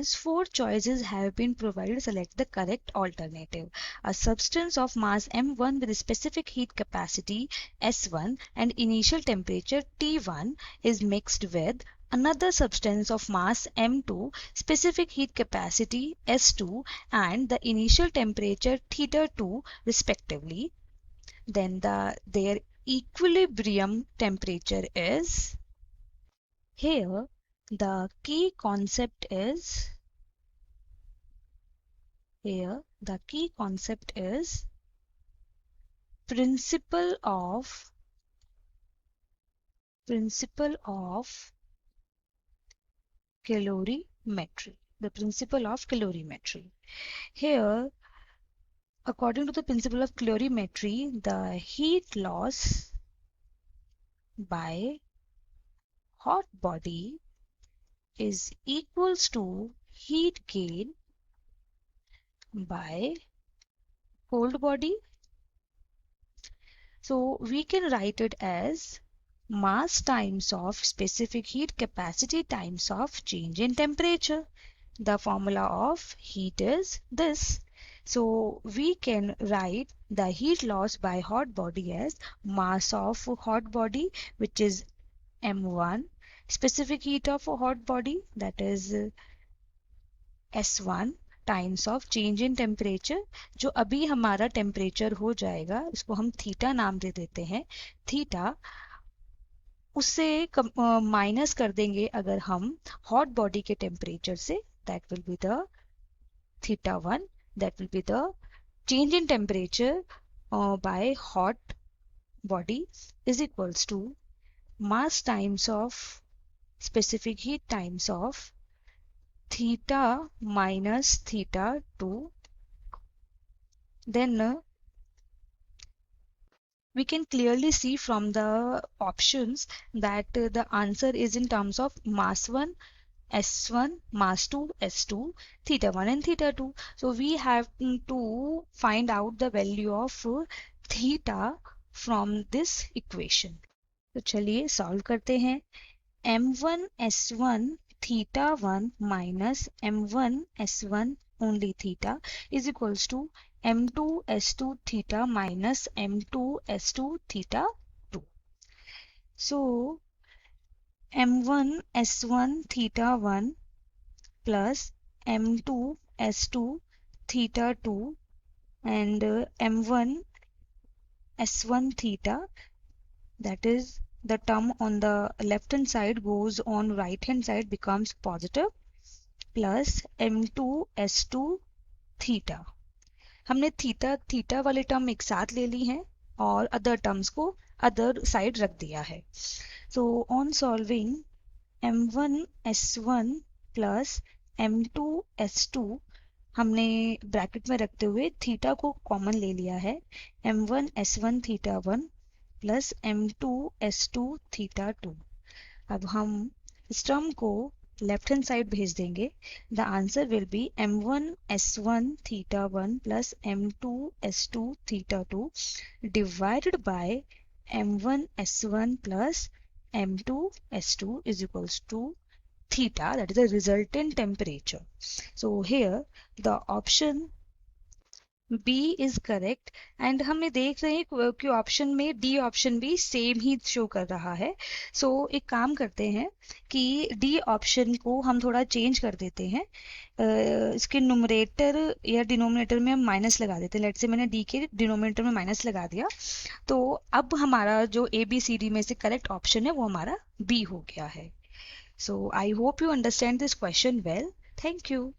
Four choices have been provided. Select the correct alternative. A substance of mass m1 with a specific heat capacity S1 and initial temperature T1 is mixed with another substance of mass m2, specific heat capacity S2 and the initial temperature θ2 respectively. Then their equilibrium temperature is. Here the key concept is principle of calorimetry. The principle of calorimetry. Here, according to the principle of calorimetry, the heat loss by hot body is equals to heat gain by cold body. So we can write it as mass times of specific heat capacity times of change in temperature. The formula of heat is this. So we can write the heat loss by hot body as mass of hot body, which is m1, specific heat of a hot body, that is S1 times of change in temperature, जो अभी हमारा temperature हो जाएगा, इसको हम theta नाम दे देते हैं. थीटा उससे माइनस कर देंगे अगर हम हॉट बॉडी के टेम्परेचर से, that will be the θ1, that will be the change in temperature by hot body is equals to mass times of specific heat times of theta minus θ2. Then we can clearly see from the options that the answer is in terms of mass 1 S1, mass 2 S2, θ1 and θ2. So we have to find out the value of theta from this equation. तो चलिए solve करते हैं. m1 s1 θ1 minus m1 s1 only theta is equals to m2 s2 theta minus m2 s2 θ2. So m1 s1 θ1 plus m2 s2 θ2 and m1 s1 theta, that is the term on the left hand side goes on right hand side becomes positive, plus m2 s2 theta. हमने theta वाले term एक साथ ले ली हैं और other terms को other side रख दिया है. So on solving m1 s1 plus m2 s2 हमने ब्रैकेट में रखते हुए थीटा को कॉमन ले लिया है. m1 s1 θ1 plus m2 s2 θ2. अब हम इस टर्म को लेफ्ट हैंड साइड भेज देंगे. The answer will be m1 s1 θ1 plus m2 s2 θ2 divided by m1 s1 plus m2 s2 is equals to theta, that is the resultant temperature. So here the option B is correct. And हमें देख रहे हैं कि option में D option भी same ही show कर रहा है. सो एक काम करते हैं कि डी ऑप्शन को हम थोड़ा चेंज कर देते हैं. इसके नुमरेटर या डिनोमिनेटर में हम माइनस लगा देते हैं. लेट से मैंने डी के डिनोमिनेटर में माइनस लगा दिया, तो अब हमारा जो ए बी सी डी में से करेक्ट ऑप्शन है वो हमारा बी हो गया है. So I hope you understand this question well. Thank you.